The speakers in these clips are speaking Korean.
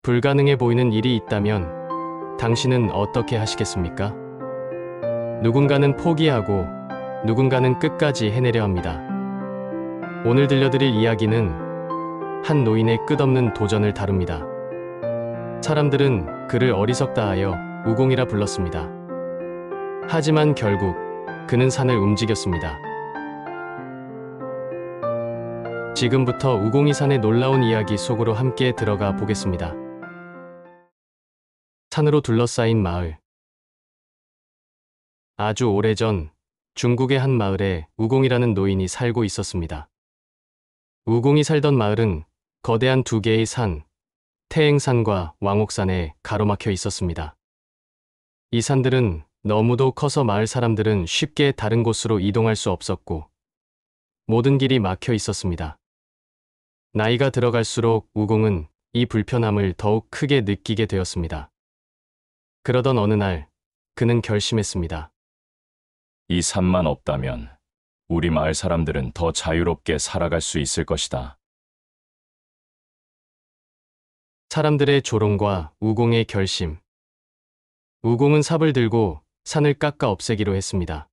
불가능해 보이는 일이 있다면 당신은 어떻게 하시겠습니까? 누군가는 포기하고 누군가는 끝까지 해내려 합니다. 오늘 들려드릴 이야기는 한 노인의 끝없는 도전을 다룹니다. 사람들은 그를 어리석다 하여 우공이라 불렀습니다. 하지만 결국 그는 산을 움직였습니다. 지금부터 우공이 산의 놀라운 이야기 속으로 함께 들어가 보겠습니다. 산으로 둘러싸인 마을. 아주 오래전 중국의 한 마을에 우공이라는 노인이 살고 있었습니다. 우공이 살던 마을은 거대한 두 개의 산, 태행산과 왕옥산에 가로막혀 있었습니다. 이 산들은 너무도 커서 마을 사람들은 쉽게 다른 곳으로 이동할 수 없었고 모든 길이 막혀 있었습니다. 나이가 들어갈수록 우공은 이 불편함을 더욱 크게 느끼게 되었습니다. 그러던 어느 날 그는 결심했습니다. 이 산만 없다면 우리 마을 사람들은 더 자유롭게 살아갈 수 있을 것이다. 사람들의 조롱과 우공의 결심. 우공은 삽을 들고 산을 깎아 없애기로 했습니다.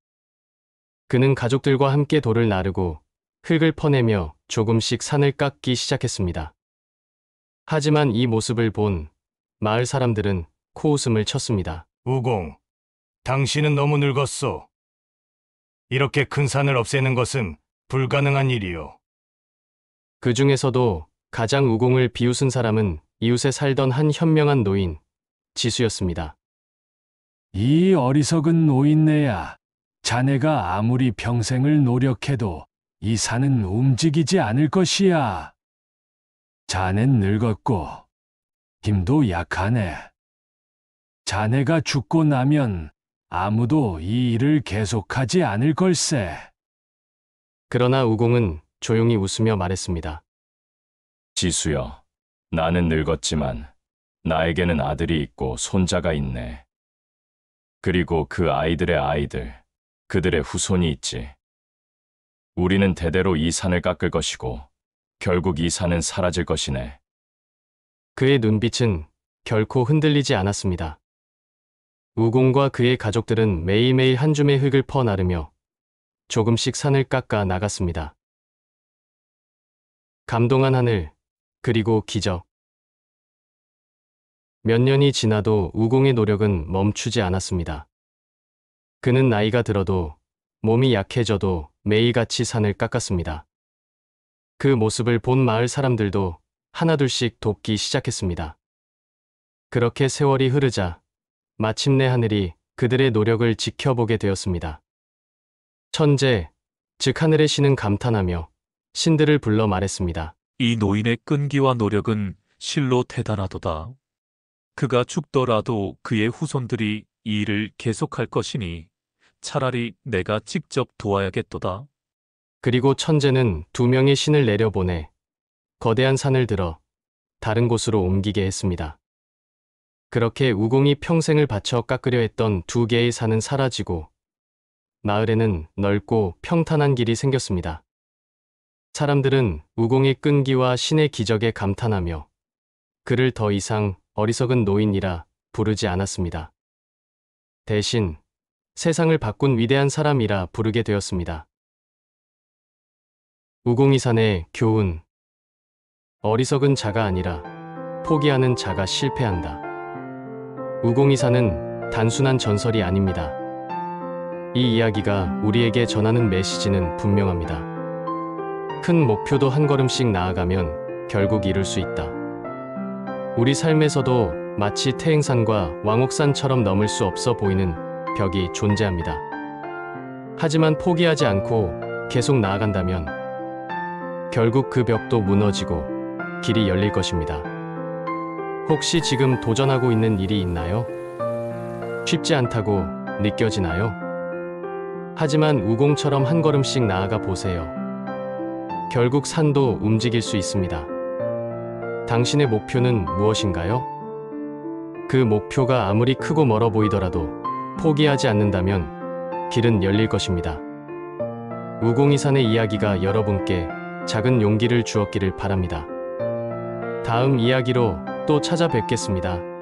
그는 가족들과 함께 돌을 나르고 흙을 퍼내며 조금씩 산을 깎기 시작했습니다. 하지만 이 모습을 본 마을 사람들은 코웃음을 쳤습니다. 우공, 당신은 너무 늙었소. 이렇게 큰 산을 없애는 것은 불가능한 일이요. 그 중에서도 가장 우공을 비웃은 사람은 이웃에 살던 한 현명한 노인, 지수였습니다. 이 어리석은 노인네야, 자네가 아무리 평생을 노력해도 이 산은 움직이지 않을 것이야. 자넨 늙었고 힘도 약하네. 자네가 죽고 나면 아무도 이 일을 계속하지 않을 걸세. 그러나 우공은 조용히 웃으며 말했습니다. 지수여, 나는 늙었지만 나에게는 아들이 있고 손자가 있네. 그리고 그 아이들의 아이들, 그들의 후손이 있지. 우리는 대대로 이 산을 깎을 것이고 결국 이 산은 사라질 것이네. 그의 눈빛은 결코 흔들리지 않았습니다. 우공과 그의 가족들은 매일매일 한 줌의 흙을 퍼 나르며 조금씩 산을 깎아 나갔습니다. 감동한 하늘, 그리고 기적. 몇 년이 지나도 우공의 노력은 멈추지 않았습니다. 그는 나이가 들어도 몸이 약해져도 매일같이 산을 깎았습니다. 그 모습을 본 마을 사람들도 하나둘씩 돕기 시작했습니다. 그렇게 세월이 흐르자 마침내 하늘이 그들의 노력을 지켜보게 되었습니다. 천재, 즉 하늘의 신은 감탄하며 신들을 불러 말했습니다. 이 노인의 끈기와 노력은 실로 대단하도다. 그가 죽더라도 그의 후손들이 이 일을 계속할 것이니 차라리 내가 직접 도와야겠도다. 그리고 천재는 두 명의 신을 내려보내 거대한 산을 들어 다른 곳으로 옮기게 했습니다. 그렇게 우공이 평생을 바쳐 깎으려 했던 두 개의 산은 사라지고 마을에는 넓고 평탄한 길이 생겼습니다. 사람들은 우공의 끈기와 신의 기적에 감탄하며 그를 더 이상 어리석은 노인이라 부르지 않았습니다. 대신 세상을 바꾼 위대한 사람이라 부르게 되었습니다. 우공이 산의 교훈. 어리석은 자가 아니라 포기하는 자가 실패한다. 우공이 산은 단순한 전설이 아닙니다. 이 이야기가 우리에게 전하는 메시지는 분명합니다. 큰 목표도 한 걸음씩 나아가면 결국 이룰 수 있다. 우리 삶에서도 마치 태행산과 왕옥산처럼 넘을 수 없어 보이는 벽이 존재합니다. 하지만 포기하지 않고 계속 나아간다면 결국 그 벽도 무너지고 길이 열릴 것입니다. 혹시 지금 도전하고 있는 일이 있나요? 쉽지 않다고 느껴지나요? 하지만 우공처럼 한 걸음씩 나아가 보세요. 결국 산도 움직일 수 있습니다. 당신의 목표는 무엇인가요? 그 목표가 아무리 크고 멀어 보이더라도 포기하지 않는다면 길은 열릴 것입니다. 우공이 산의 이야기가 여러분께 작은 용기를 주었기를 바랍니다. 다음 이야기로 또 찾아뵙겠습니다.